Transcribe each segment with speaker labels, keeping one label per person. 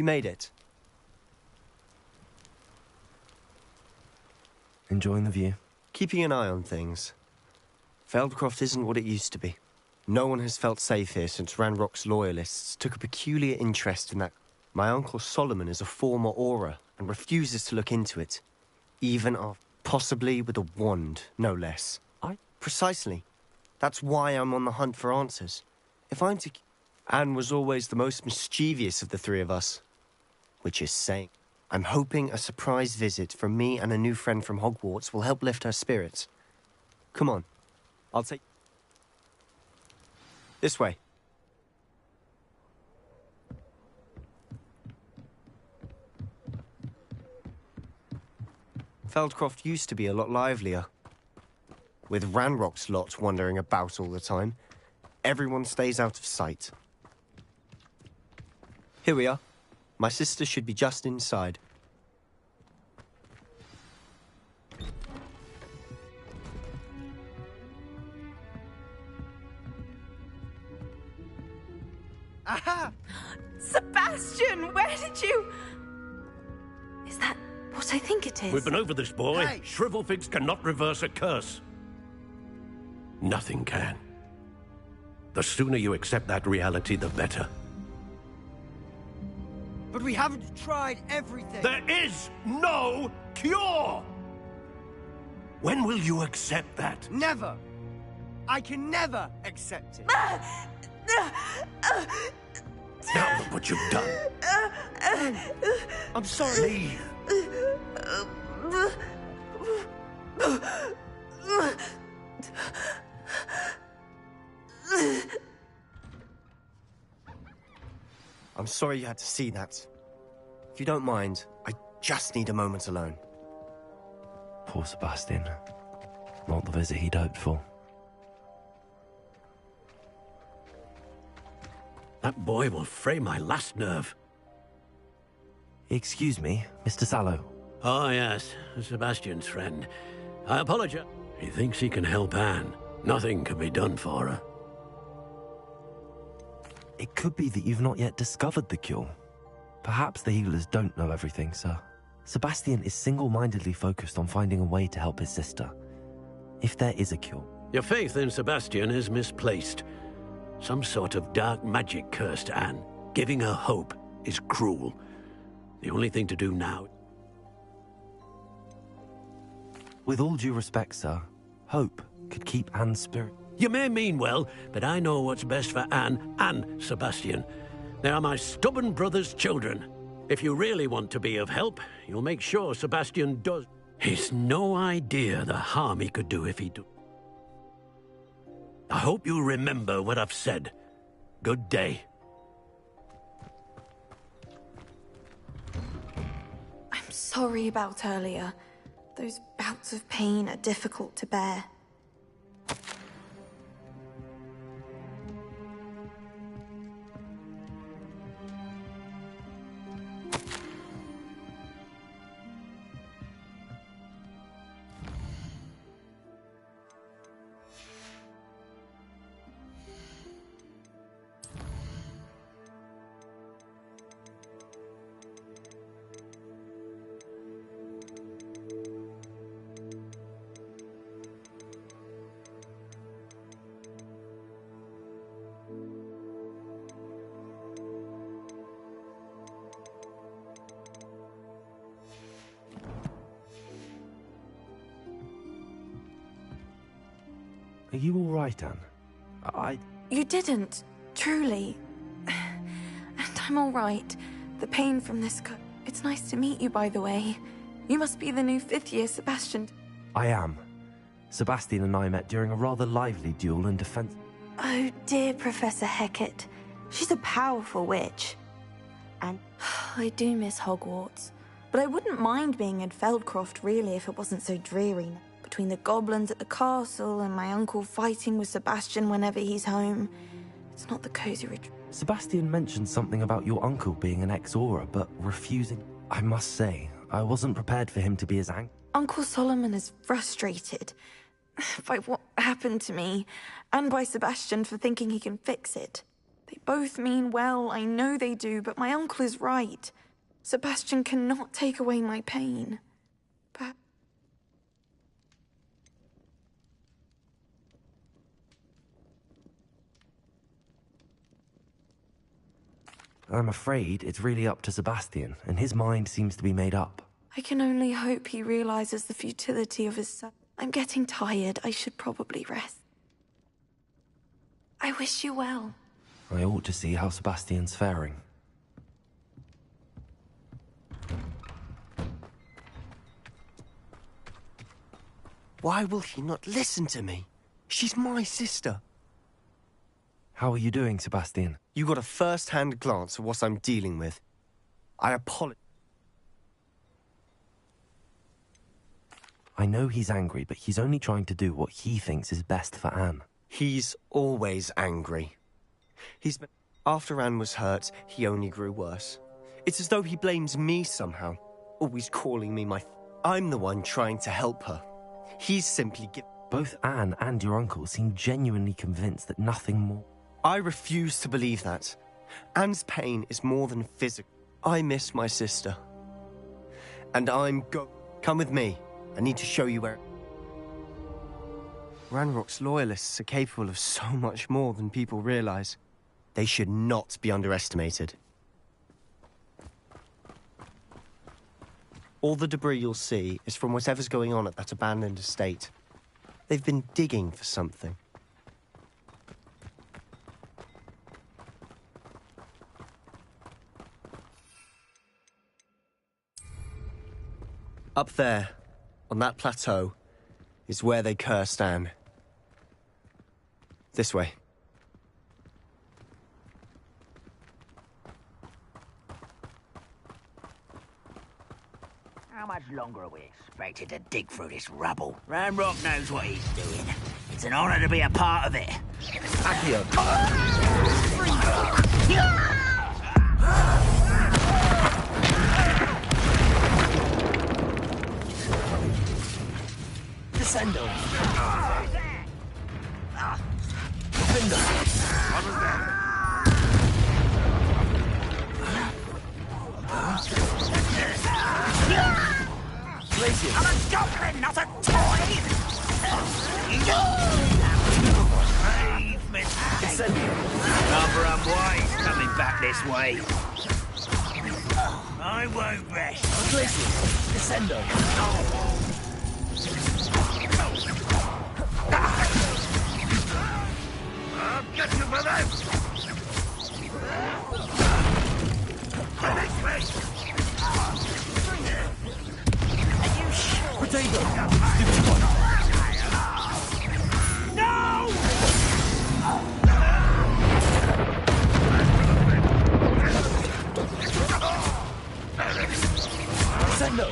Speaker 1: You made it.
Speaker 2: Enjoying the view?
Speaker 1: Keeping an eye on things. Feldcroft isn't what it used to be. No one has felt safe here since Ranrock's loyalists took a peculiar interest in that. My uncle Solomon is a former Auror and refuses to look into it. Even possibly with a wand, no less. Precisely. That's why I'm on the hunt for answers. If I'm to... Anne was always the most mischievous of the three of us. Which is saying. I'm hoping a surprise visit from me and a new friend from Hogwarts will help lift her spirits. Come on. I'll take... This way. Feldcroft used to be a lot livelier. With Ranrock's lot wandering about all the time, everyone stays out of sight. Here we are. My sister should be just inside.
Speaker 3: Aha! Sebastian, where did you...
Speaker 4: Is that what I think it is?
Speaker 5: We've been over this, boy.
Speaker 3: Hey.
Speaker 5: Shrivelfigs cannot reverse a curse. Nothing can. The sooner you accept that reality, the better.
Speaker 3: But we haven't tried everything.
Speaker 5: There is no cure! When will you accept that?
Speaker 3: Never. I can never accept it.
Speaker 5: Now look what you've done.
Speaker 3: I'm sorry.
Speaker 5: Leave.
Speaker 1: I'm sorry you had to see that. If you don't mind, I just need a moment alone.
Speaker 2: Poor Sebastian. Not the visit he'd hoped for.
Speaker 5: That boy will fray my last nerve.
Speaker 2: Excuse me, Mr. Sallow.
Speaker 5: Oh, yes, Sebastian's friend. I apologize. He thinks he can help Anne. Nothing can be done for her.
Speaker 2: It could be that you've not yet discovered the cure. Perhaps the healers don't know everything, sir. Sebastian is single-mindedly focused on finding a way to help his sister. If there is a cure.
Speaker 5: Your faith in Sebastian is misplaced. Some sort of dark magic cursed Anne. Giving her hope is cruel. The only thing to do now...
Speaker 2: With all due respect, sir, hope could keep Anne's spirit...
Speaker 5: You may mean well, but I know what's best for Anne and Sebastian. They are my stubborn brother's children. If you really want to be of help, you'll make sure Sebastian does. He's no idea the harm he could do if he do. I hope you remember what I've said. Good day.
Speaker 4: I'm sorry about earlier. Those bouts of pain are difficult to bear.
Speaker 2: Are you all right, Anne?
Speaker 4: You didn't, truly. And I'm all right. The pain from this It's nice to meet you, by the way. You must be the new 5th year Sebastian.
Speaker 2: I am. Sebastian and I met during a rather lively duel in defense...
Speaker 4: Oh, dear Professor Hecat. She's a powerful witch. And I do miss Hogwarts. But I wouldn't mind being in Feldcroft, really, if it wasn't so dreary. Between the goblins at the castle and my uncle fighting with Sebastian whenever he's home. It's not the cozy retreat.
Speaker 2: Sebastian mentioned something about your uncle being an ex-Auror, but refusing. I must say, I wasn't prepared for him to be as angry.
Speaker 4: Uncle Solomon is frustrated by what happened to me, and by Sebastian for thinking he can fix it. They both mean well, I know they do, but my uncle is right. Sebastian cannot take away my pain. But...
Speaker 2: I'm afraid it's really up to Sebastian, and his mind seems to be made up.
Speaker 4: I can only hope he realizes the futility of his son. I'm getting tired. I should probably rest. I wish you well.
Speaker 2: I ought to see how Sebastian's faring.
Speaker 1: Why will he not listen to me? She's my sister.
Speaker 2: How are you doing, Sebastian?
Speaker 1: You got a first-hand glance at what I'm dealing with. I apologize.
Speaker 2: I know he's angry, but he's only trying to do what he thinks is best for Anne.
Speaker 1: He's always angry. After Anne was hurt, he only grew worse. It's as though he blames me somehow, always calling me my... I'm the one trying to help her. He's simply
Speaker 2: Both Anne and your uncle seem genuinely convinced that nothing more...
Speaker 1: I refuse to believe that. Anne's pain is more than physical. I miss my sister. And Come with me. I need to show you where... Ranrock's loyalists are capable of so much more than people realize. They should not be underestimated. All the debris you'll see is from whatever's going on at that abandoned estate. They've been digging for something. Up there, on that plateau, is where they cursed Anne. This way.
Speaker 6: How much longer are we expected to dig through this rubble? Ranrock knows what he's doing. It's an honor to be a part of it.
Speaker 1: Accio.
Speaker 2: Descendo. Defendo.
Speaker 6: I'm a goblin, not a toy! Brave mistake. Rather unwise coming back this way. I won't rest.
Speaker 2: Descendo.
Speaker 6: I'll get you for this!
Speaker 2: Potato!
Speaker 6: No!
Speaker 2: Descendo!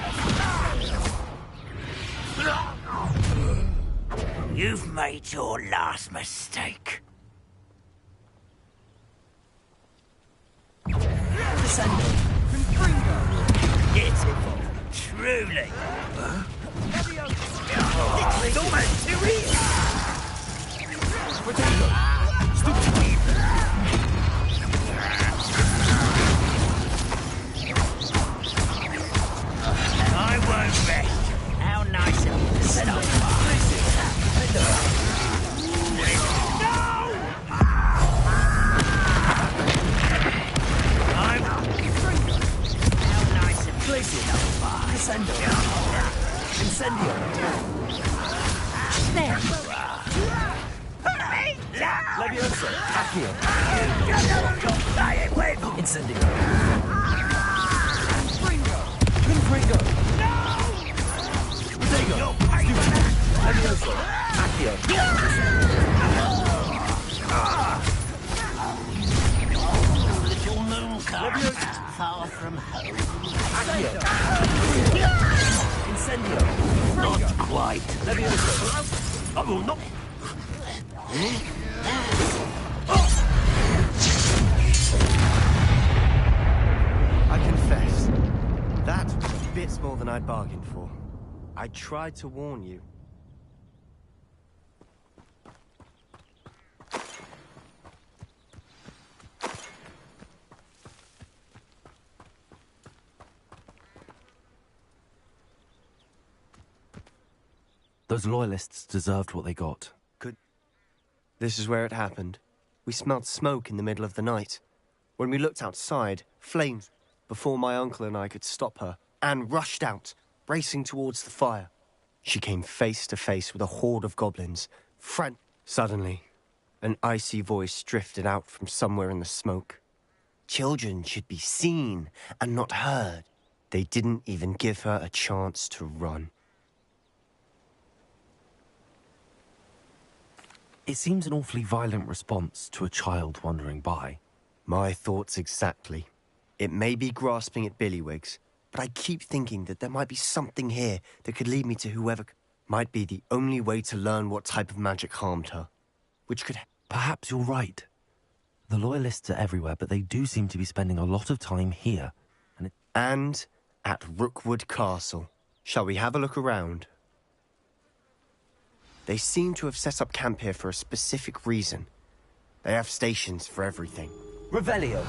Speaker 6: You've made your last mistake.
Speaker 2: Descendo!
Speaker 6: It's truly. It's almost too easy.
Speaker 2: Potato!
Speaker 6: I won't rest. How nice of you to stop by. No! How nice of you to stop by.
Speaker 2: Descendo! Incendio!
Speaker 6: There you are.
Speaker 2: Levioso! Accio!
Speaker 6: You're dying with.
Speaker 2: Incendio! Pringo!
Speaker 6: No!
Speaker 2: Potato! Levioso! Accio!
Speaker 6: Little moon calf, far from home.
Speaker 2: Accio! Incendio!
Speaker 6: Not quite.
Speaker 2: Levioso!
Speaker 6: I will not.
Speaker 1: I confess, that was bits more than I'd bargained for. I tried to warn you.
Speaker 2: Those loyalists deserved what they got.
Speaker 1: This is where it happened. We smelled smoke in the middle of the night. When we looked outside, flames. Before my uncle and I could stop her, Anne rushed out, racing towards the fire. She came face to face with a horde of goblins. Suddenly, an icy voice drifted out from somewhere in the smoke. Children should be seen and not heard. They didn't even give her a chance to run.
Speaker 2: It seems an awfully violent response to a child wandering by.
Speaker 1: My thoughts exactly. It may be grasping at billywhigs, but I keep thinking that there might be something here that could lead me to whoever might be the only way to learn what type of magic harmed her. Which could...
Speaker 2: Perhaps you're right. The loyalists are everywhere, but they do seem to be spending a lot of time here.
Speaker 1: And at Rookwood Castle. Shall we have a look around? They seem to have set up camp here for a specific reason. They have stations for everything.
Speaker 3: Revelio.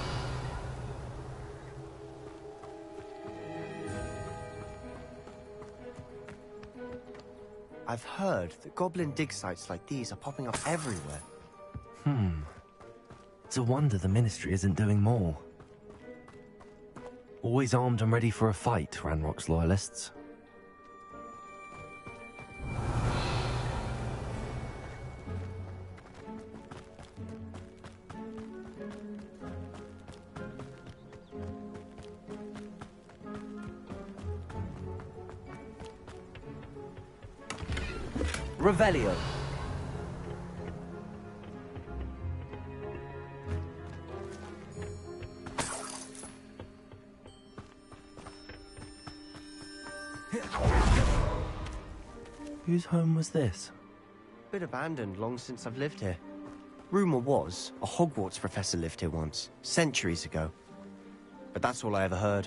Speaker 1: I've heard that goblin dig sites like these are popping up everywhere.
Speaker 2: It's a wonder the Ministry isn't doing more. Always armed and ready for a fight, Ranrock's loyalists.
Speaker 3: Revelio.
Speaker 2: Whose home was this?
Speaker 1: Been abandoned long since I've lived here. Rumour was a Hogwarts professor lived here once, centuries ago. But that's all I ever heard.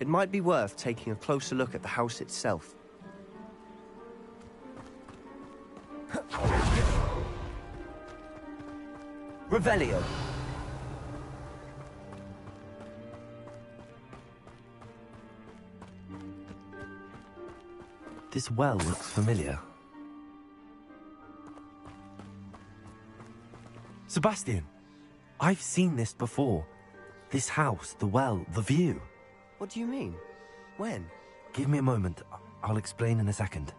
Speaker 1: It might be worth taking a closer look at the house itself.
Speaker 3: Revelio.
Speaker 2: This well looks familiar. Sebastian! I've seen this before. This house, the well, the view.
Speaker 1: What do you mean? When?
Speaker 2: Give me a moment. I'll explain in a second.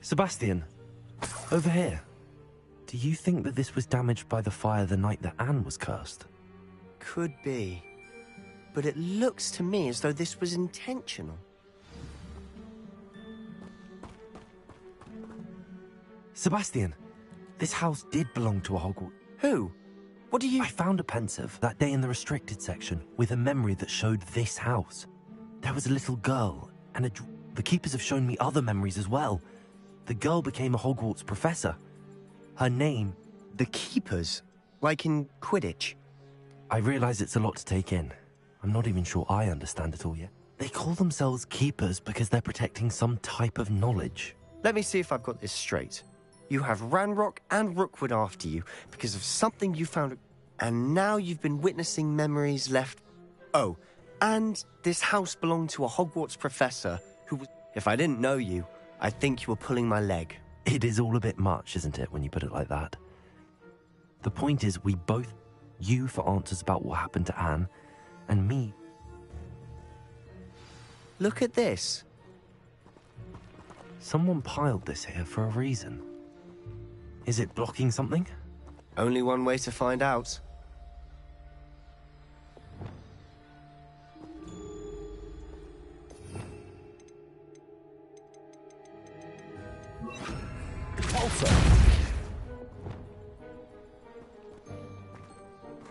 Speaker 2: Sebastian, over here. Do you think that this was damaged by the fire the night that Anne was cursed?
Speaker 1: Could be. But it looks to me as though this was intentional.
Speaker 2: Sebastian, this house did belong to a Hogwarts.
Speaker 1: Who? What do you...
Speaker 2: I found a pensive that day in the restricted section with a memory that showed this house. There was a little girl, and the keepers have shown me other memories as well. The girl became a Hogwarts professor. Her name...
Speaker 1: The keepers? Like in Quidditch?
Speaker 2: I realize it's a lot to take in. I'm not even sure I understand it all yet. They call themselves keepers because they're protecting some type of knowledge.
Speaker 1: Let me see if I've got this straight. You have Ranrock and Rookwood after you because of something you found, and now you've been witnessing memories left... Oh, and this house belonged to a Hogwarts professor who was... If I didn't know you, I think you were pulling my leg.
Speaker 2: It is all a bit much, isn't it, when you put it like that? The point is, we both... You for answers about what happened to Anne, and me...
Speaker 1: Look at this.
Speaker 2: Someone piled this here for a reason. Is it blocking something?
Speaker 1: Only one way to find out.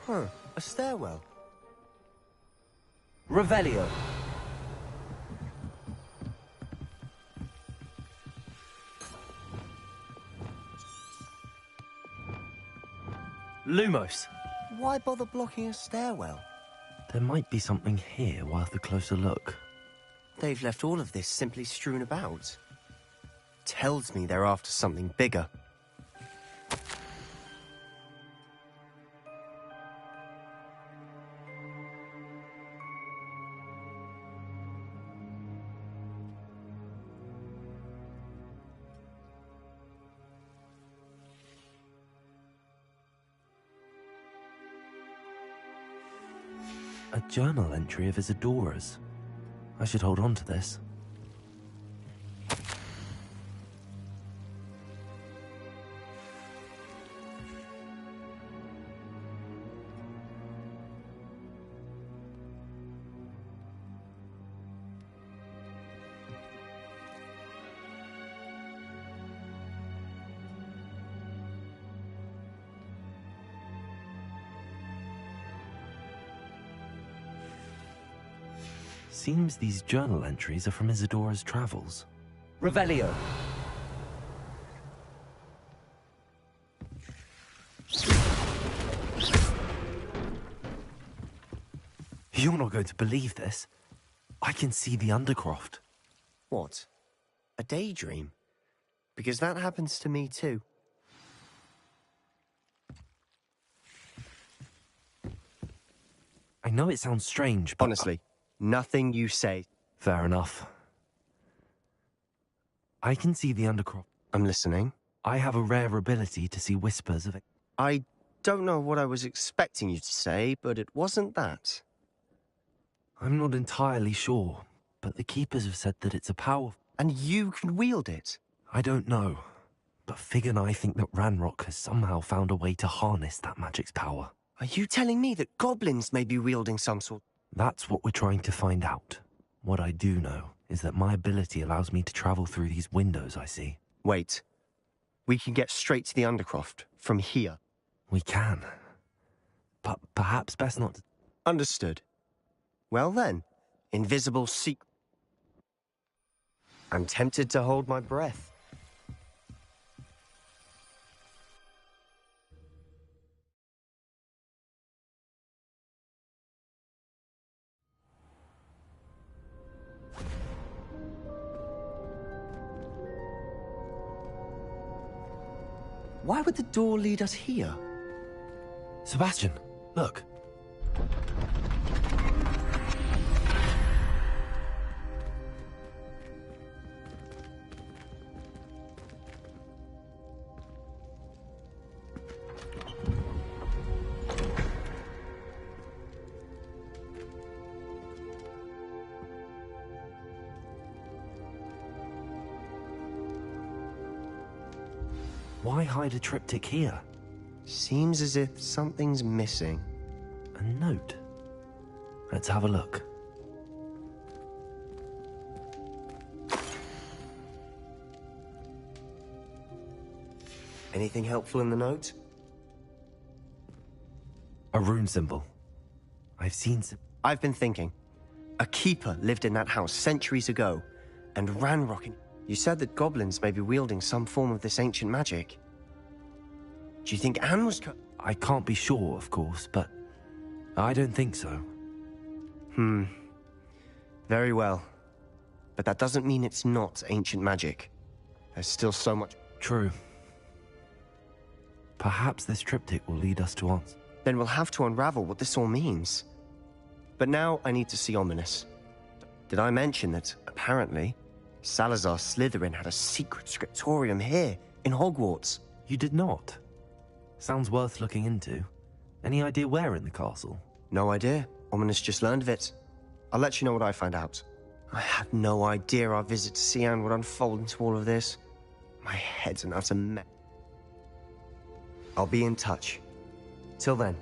Speaker 1: Huh, a stairwell.
Speaker 3: Revelio.
Speaker 2: Lumos!
Speaker 1: Why bother blocking a stairwell?
Speaker 2: There might be something here worth a closer look.
Speaker 1: They've left all of this simply strewn about. Tells me they're after something bigger.
Speaker 2: A journal entry of Isadora's. I should hold on to this. Seems these journal entries are from Isadora's travels.
Speaker 3: Revelio.
Speaker 2: You're not going to believe this. I can see the Undercroft.
Speaker 1: What? A daydream? Because that happens to me too.
Speaker 2: I know it sounds strange, but...
Speaker 1: Honestly, nothing you say.
Speaker 2: Fair enough. I can see the Undercroft.
Speaker 1: I'm listening.
Speaker 2: I have a rare ability to see whispers of it.
Speaker 1: I don't know what I was expecting you to say, but it wasn't that.
Speaker 2: I'm not entirely sure, but the Keepers have said that it's a power...
Speaker 1: And you can wield it?
Speaker 2: I don't know, but Fig and I think that Ranrok has somehow found a way to harness that magic's power.
Speaker 1: Are you telling me that goblins may be wielding some sort?
Speaker 2: That's what we're trying to find out. What I do know is that my ability allows me to travel through these windows I see.
Speaker 1: Wait. We can get straight to the Undercroft from here.
Speaker 2: We can. But perhaps best not to...
Speaker 1: Understood. Well then, invisible secret. I'm tempted to hold my breath. Why would the door lead us here?
Speaker 2: Sebastian, look. Why hide a triptych here?
Speaker 1: Seems as if something's missing.
Speaker 2: A note. Let's have a look.
Speaker 1: Anything helpful in the note?
Speaker 2: A rune symbol.
Speaker 1: I've been thinking. A keeper lived in that house centuries ago, and Ranrok. You said that goblins may be wielding some form of this ancient magic. Do you think Anne was
Speaker 2: I can't be sure, of course, but I don't think so.
Speaker 1: Very well. But that doesn't mean it's not ancient magic. There's still so much...
Speaker 2: True. Perhaps this triptych will lead us to answer.
Speaker 1: Then we'll have to unravel what this all means. But now I need to see Ominous. Did I mention that, apparently, Salazar Slytherin had a secret scriptorium here, in Hogwarts?
Speaker 2: You did not? Sounds worth looking into. Any idea where in the castle?
Speaker 1: No idea. Ominous just learned of it. I'll let you know what I find out. I had no idea our visit to Sian would unfold into all of this. My head's an utter mess. I'll be in touch. Till then.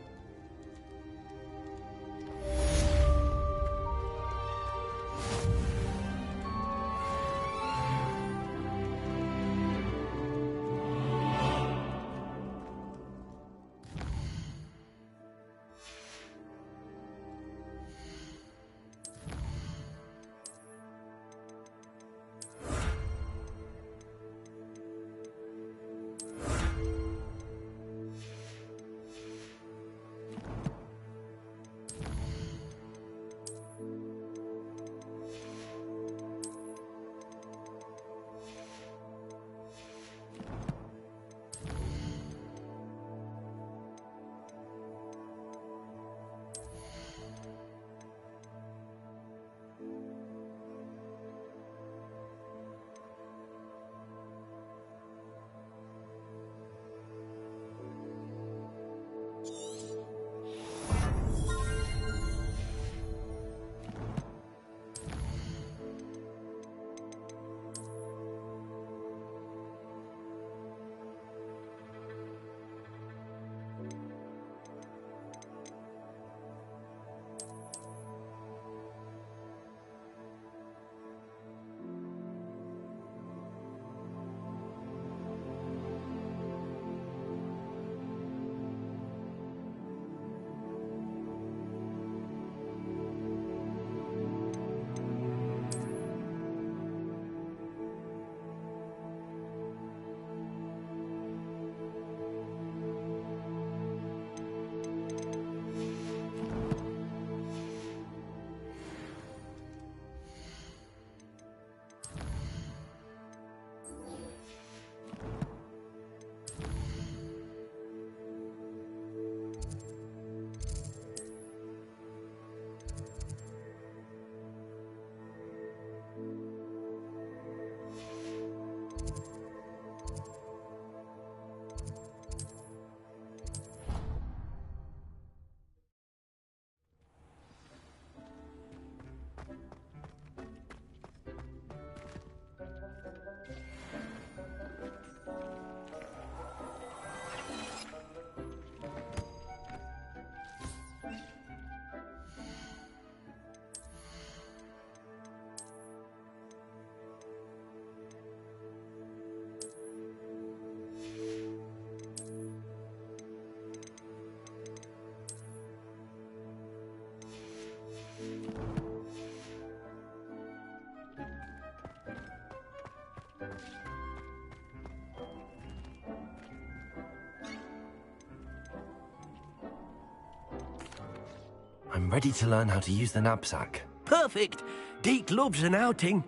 Speaker 2: I'm ready to learn how to use the knapsack.
Speaker 5: Perfect! Deke loves an outing.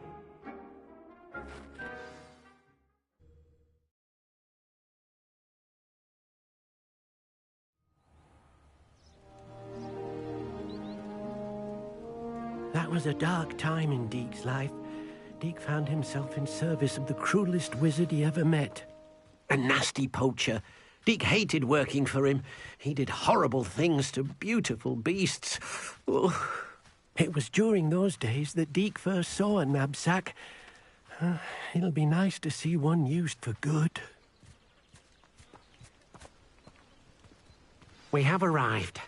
Speaker 5: That was a dark time in Deke's life. Deke found himself in service of the cruelest wizard he ever met. A nasty poacher. Deke hated working for him. He did horrible things to beautiful beasts. Oh. It was during those days that Deke first saw a knapsack. It'll be nice to see one used for good. We have arrived.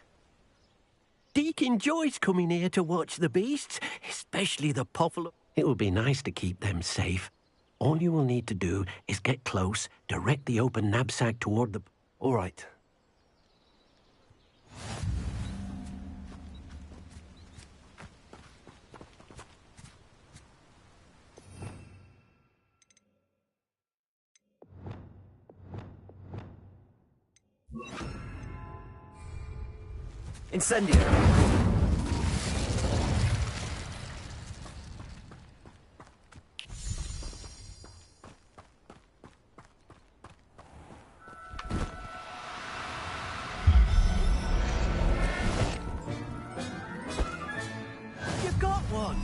Speaker 5: Deke enjoys coming here to watch the beasts, especially the buffalo. It will be nice to keep them safe. All you will need to do is get close, direct the open knapsack toward the...
Speaker 2: All right. Incendio!
Speaker 5: You got one!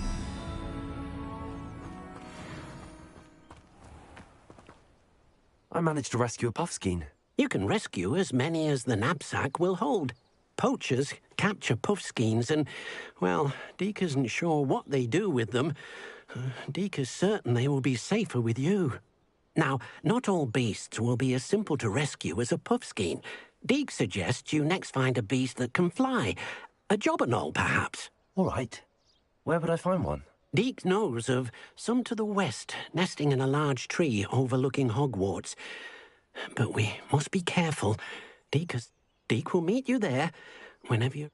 Speaker 2: I managed to rescue a puffskein.
Speaker 5: You can rescue as many as the knapsack will hold. Poachers capture puffskeins and, well, Deke isn't sure what they do with them. Deke is certain they will be safer with you. Now, not all beasts will be as simple to rescue as a puffskein. Deke suggests you next find a beast that can fly. A jobberknoll, perhaps.
Speaker 2: All right. Where would I find one?
Speaker 5: Deke knows of some to the west, nesting in a large tree overlooking Hogwarts. But we must be careful. Deke will meet you there whenever you...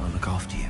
Speaker 2: I'll look after you.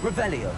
Speaker 2: Revelio.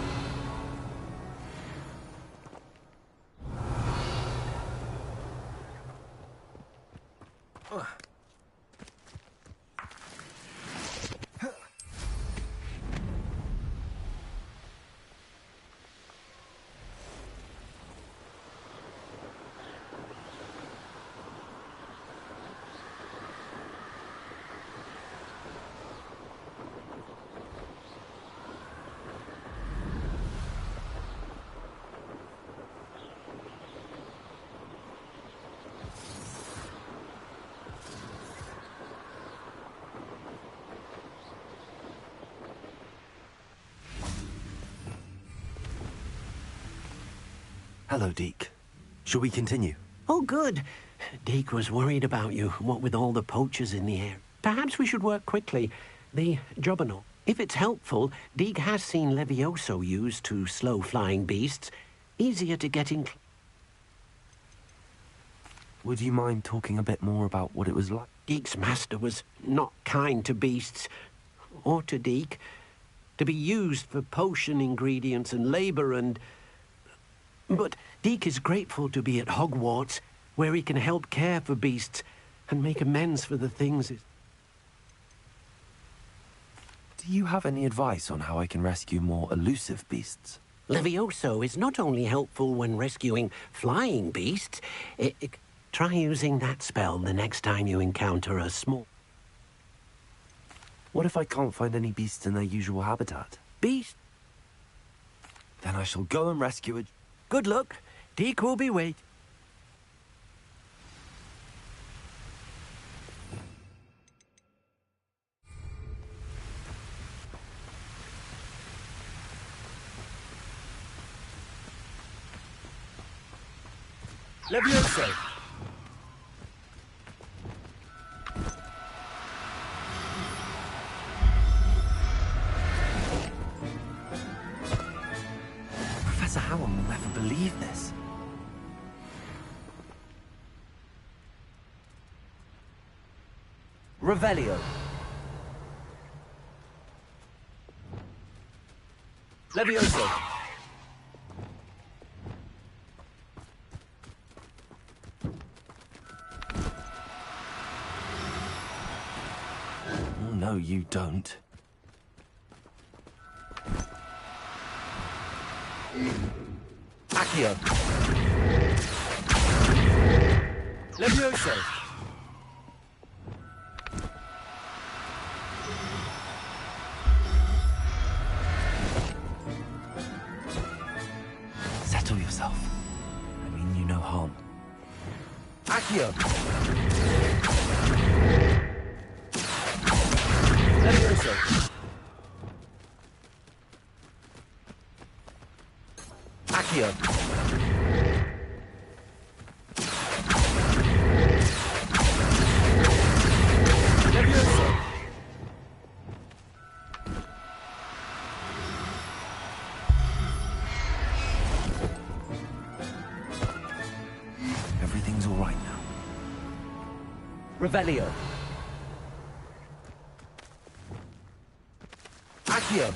Speaker 2: Hello, Deke. Shall we continue?
Speaker 5: Oh, good. Deke was worried about you, what with all the poachers in the air. Perhaps we should work quickly. The jobberknoll. If it's helpful, Deke has seen Levioso used to slow flying beasts. Easier to get in...
Speaker 2: Would you mind talking a bit more about what it was like?
Speaker 5: Deke's master was not kind to beasts, or to Deke. To be used for potion ingredients and labour and... But Deke is grateful to be at Hogwarts, where he can help care for beasts and make amends for the things...
Speaker 2: Do you have any advice on how I can rescue more elusive beasts?
Speaker 5: Levioso is not only helpful when rescuing flying beasts. Try using that spell the next time you encounter a small...
Speaker 2: What if I can't find any beasts in their usual habitat?
Speaker 5: Beast?
Speaker 2: Then I shall go and rescue a...
Speaker 5: Good luck. Deke will be waiting.
Speaker 3: Levioso!
Speaker 2: Professor Howard will never believe this. Revelio.
Speaker 3: Levioso!
Speaker 2: Oh, no, you don't.
Speaker 3: Accio! Levioso!
Speaker 2: Settle yourself. I mean you no harm.
Speaker 3: Accio! Levioso! Accio! Levioso!
Speaker 2: Everything's all right now.
Speaker 3: Revelio! Accio!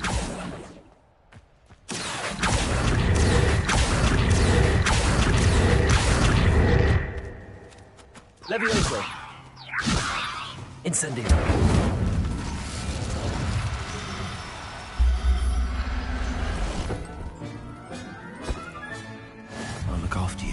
Speaker 3: Levioso!
Speaker 2: Incendio. I'll look after you.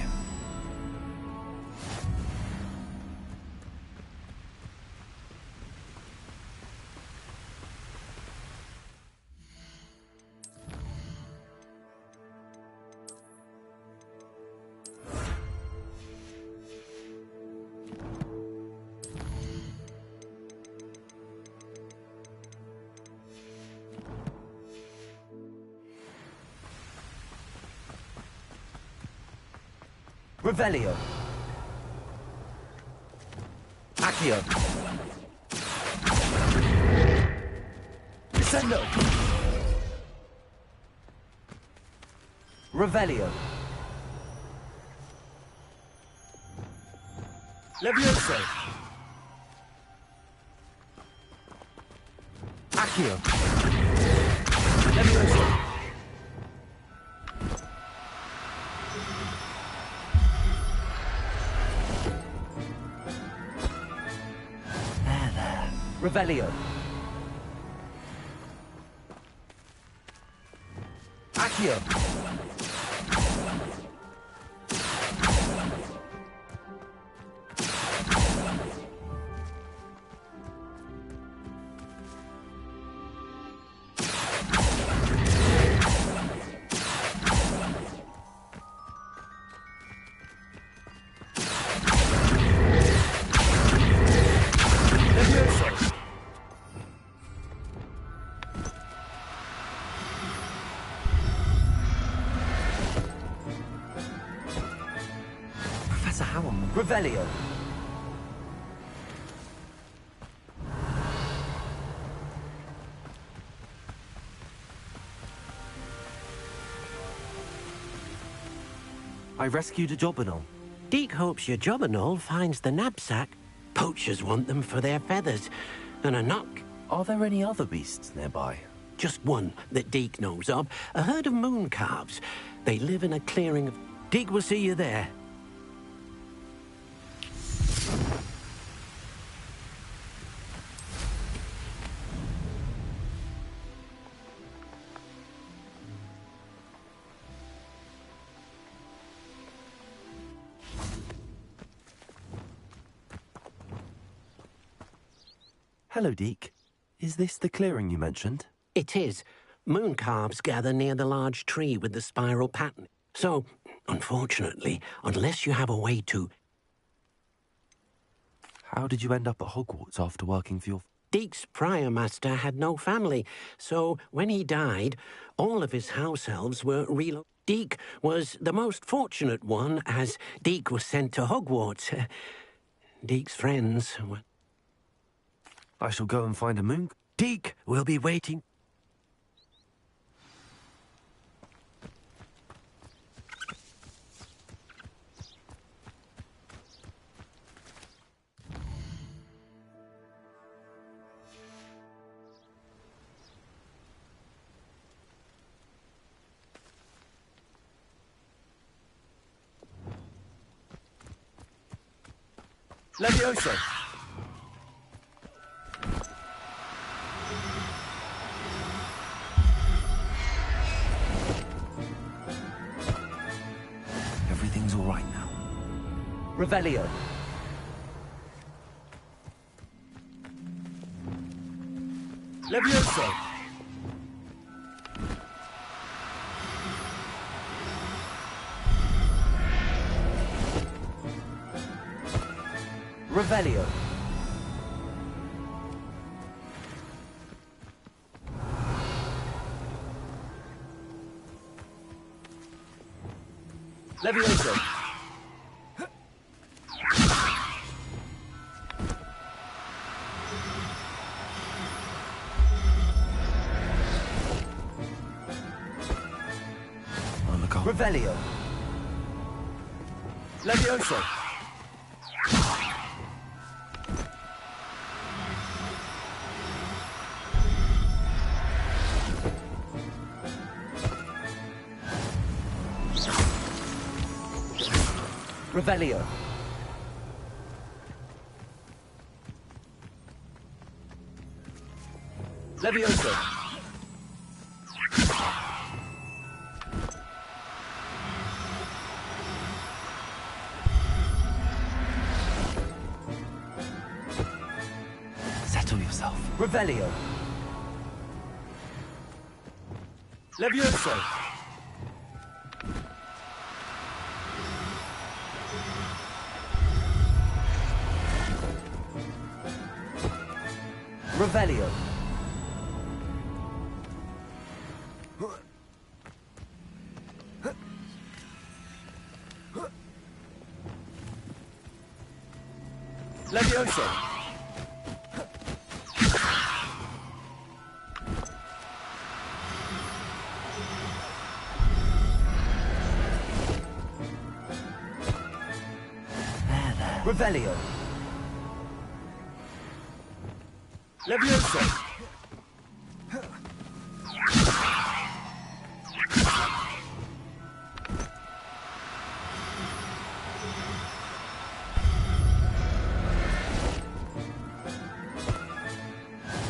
Speaker 3: Revelio! Accio! Descendo! Revelio! Levioso! Accio! Levioso! Revelio! Accio! Revelio!
Speaker 2: I rescued a Jobberknoll.
Speaker 5: Deke hopes your Jobberknoll finds the knapsack. Poachers want them for their feathers. And a knock.
Speaker 2: Are there any other beasts nearby?
Speaker 5: Just one that Deke knows of. A herd of moon calves. They live in a clearing of... Deke will see you there.
Speaker 2: Hello, Deke. Is this the clearing you mentioned?
Speaker 5: It is. Moon calves gather near the large tree with the spiral pattern. So, unfortunately, unless you have a way to...
Speaker 2: How did you end up at Hogwarts after working for your...
Speaker 5: Deke's prior master had no family, so when he died, all of his house elves were relocated. Deke was the most fortunate one, as Deke was sent to Hogwarts. Deke's friends were...
Speaker 2: I shall go and find a moon.
Speaker 5: Deke will be waiting.
Speaker 3: Levioso.
Speaker 2: Everything's all right now.
Speaker 3: Revelio. Levioso. Revelio. Levioso.
Speaker 2: On the go.
Speaker 3: Revelio. Levioso. Revelio. Levioso.
Speaker 2: Settle yourself.
Speaker 3: Revelio. Levioso. Revelio. Levioso. Revelio. Levioso.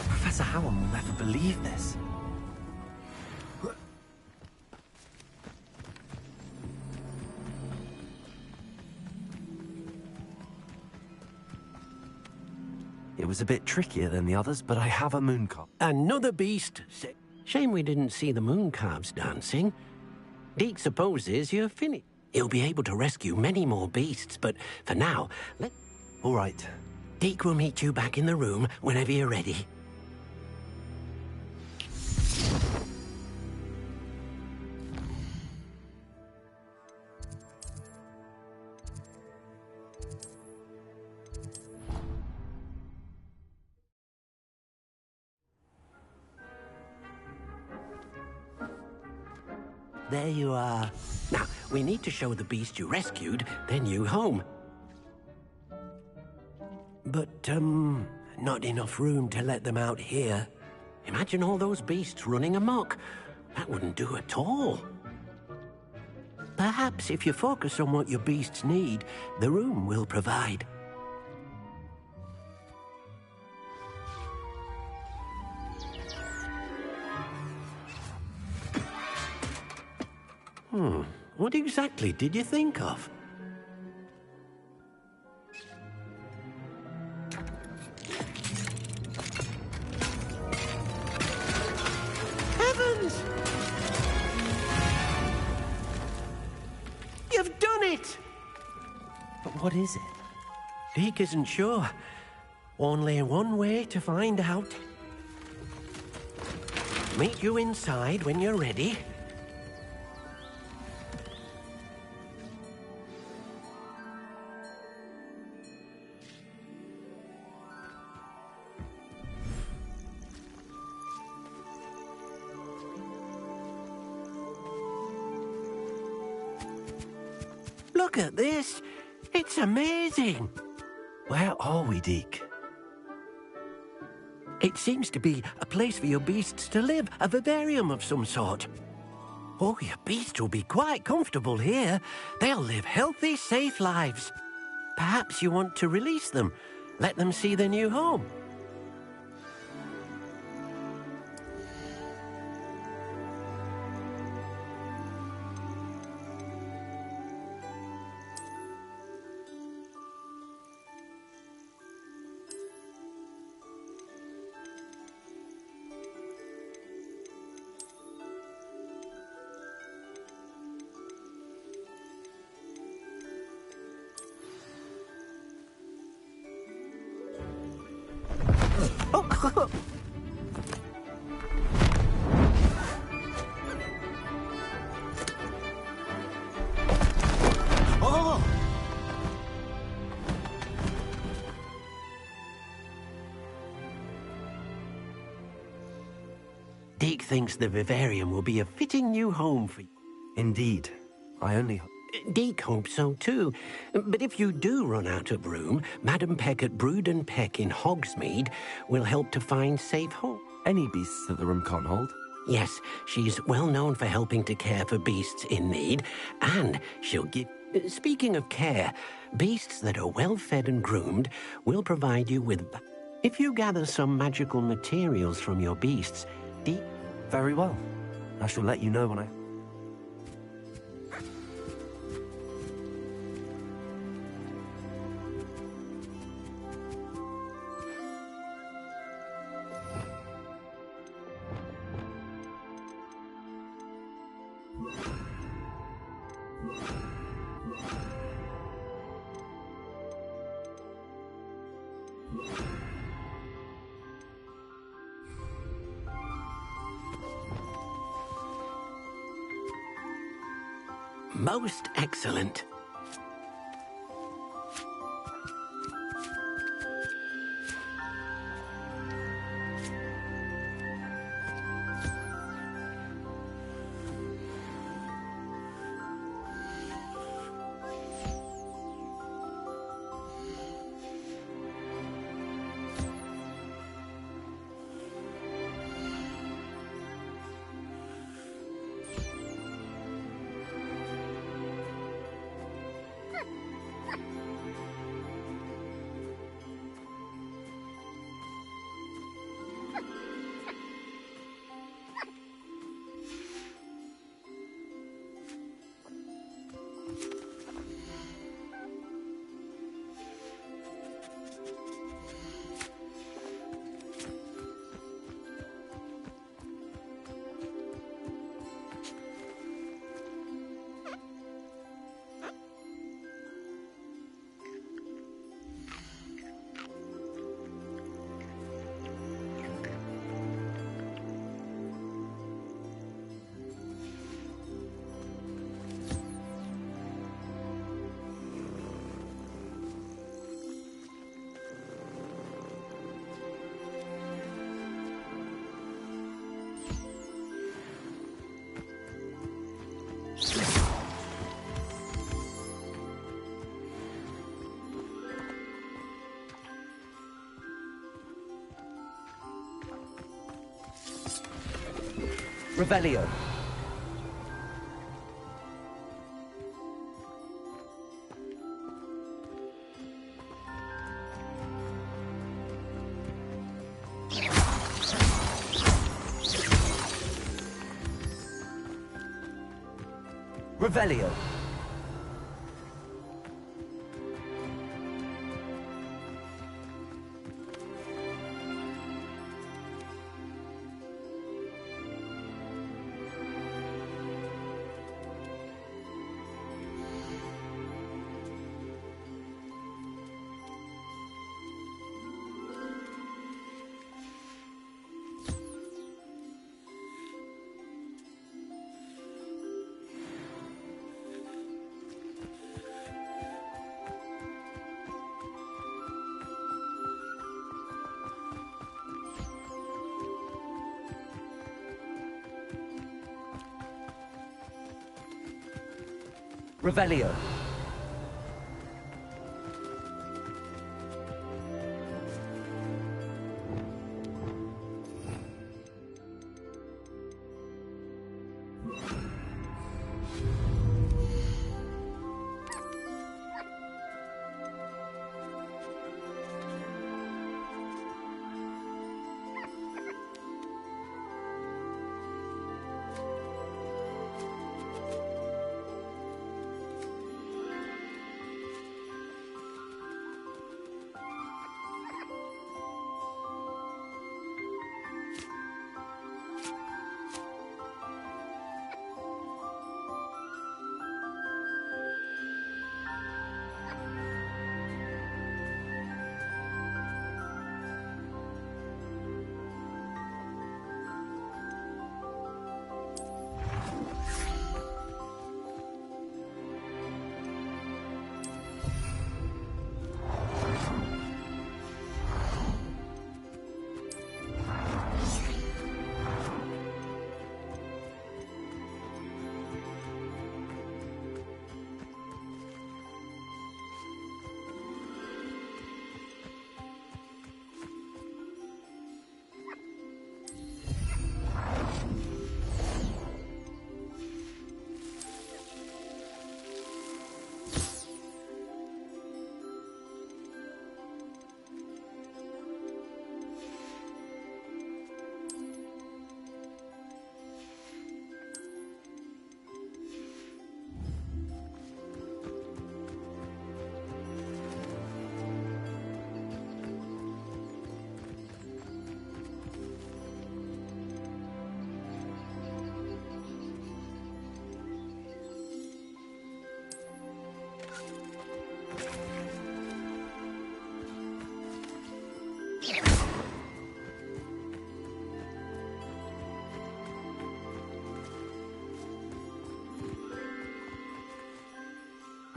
Speaker 2: Professor Howard will never believe this. It was a bit trickier than the others, but I have a moon card.
Speaker 5: Another beast. Shame we didn't see the moon calves dancing. Deke supposes you're finished. He'll be able to rescue many more beasts, but for now,
Speaker 2: All right.
Speaker 5: Deke will meet you back in the room whenever you're ready. There you are. Now, we need to show the beast you rescued their new home. But, not enough room to let them out here. Imagine all those beasts running amok. That wouldn't do at all. Perhaps if you focus on what your beasts need, the room will provide. What exactly did you think of? Heavens! You've done it!
Speaker 2: But what is it?
Speaker 5: Deke isn't sure. Only one way to find out. Meet you inside when you're ready. Look at this. It's amazing.
Speaker 2: Where are we, Deke?
Speaker 5: It seems to be a place for your beasts to live, a vivarium of some sort. Oh, your beasts will be quite comfortable here. They'll live healthy, safe lives. Perhaps you want to release them, let them see their new home. Deke thinks the vivarium will be a fitting new home for you.
Speaker 2: Indeed. I only...
Speaker 5: Deke hopes so too. But if you do run out of room, Madam Peck at Brood and Peck in Hogsmeade will help to find safe home.
Speaker 2: Any beasts that the room can't hold?
Speaker 5: Yes, she's well known for helping to care for beasts in need, and she'll give... Speaking of care, beasts that are well fed and groomed will provide you with... If you gather some magical materials from your beasts, Deke...
Speaker 2: Very well. I shall let you know when I...
Speaker 5: Most excellent.
Speaker 2: Revelio. Revelio. Revelio.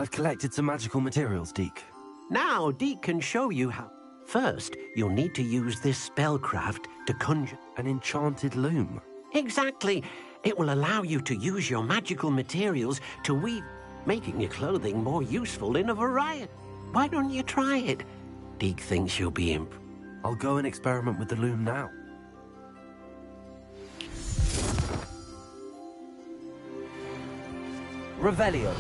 Speaker 2: I've collected some magical materials, Deke.
Speaker 5: Now, Deke can show you how. First, you'll need to use this spellcraft to conjure.
Speaker 2: An enchanted loom.
Speaker 5: Exactly. It will allow you to use your magical materials to weave, making your clothing more useful in a variety. Why don't you try it? Deke thinks you'll be
Speaker 2: I'll go and experiment with the loom now. Revelio.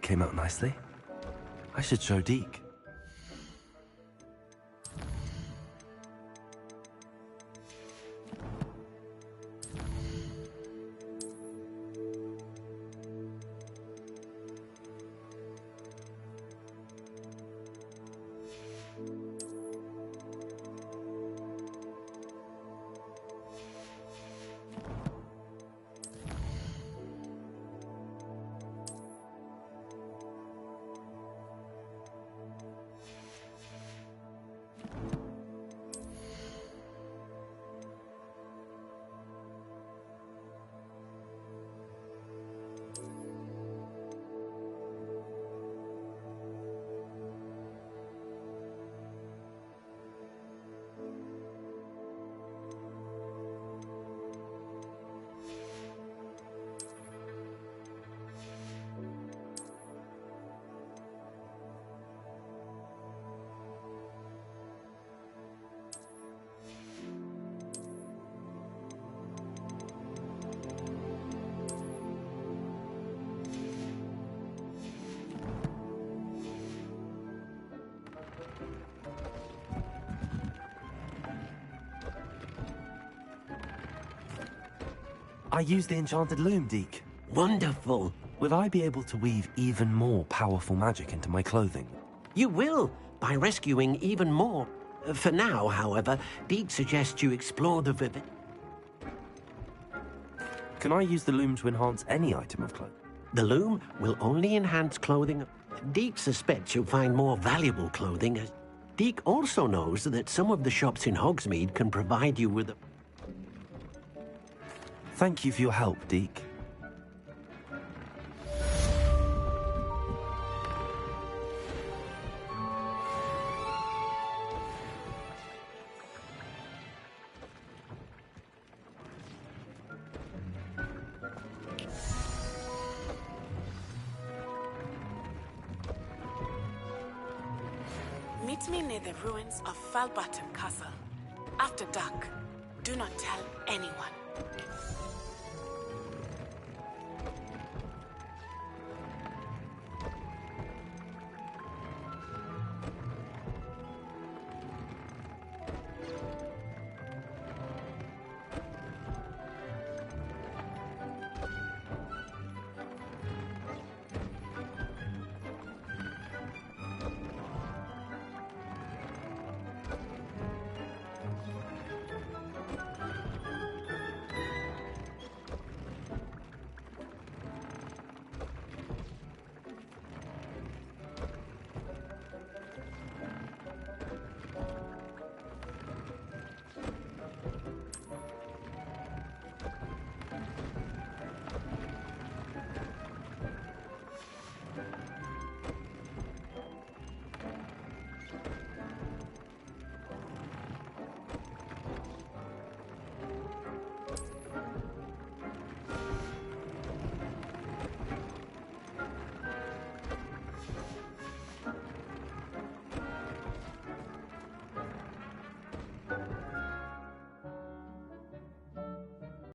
Speaker 2: came out nicely. I should show Deke. I used the enchanted loom, Deke.
Speaker 5: Wonderful.
Speaker 2: Will I be able to weave even more powerful magic into my clothing?
Speaker 5: You will, by rescuing even more. For now, however, Deke suggests you explore the
Speaker 2: Can I use the loom to enhance any item of clothing?
Speaker 5: The loom will only enhance clothing. Deke suspects you'll find more valuable clothing. Deke also knows that some of the shops in Hogsmeade can provide you with a...
Speaker 2: Thank you for your help, Deke.
Speaker 7: Meet me near the ruins of Falbottom Castle. After dark. Do not tell anyone.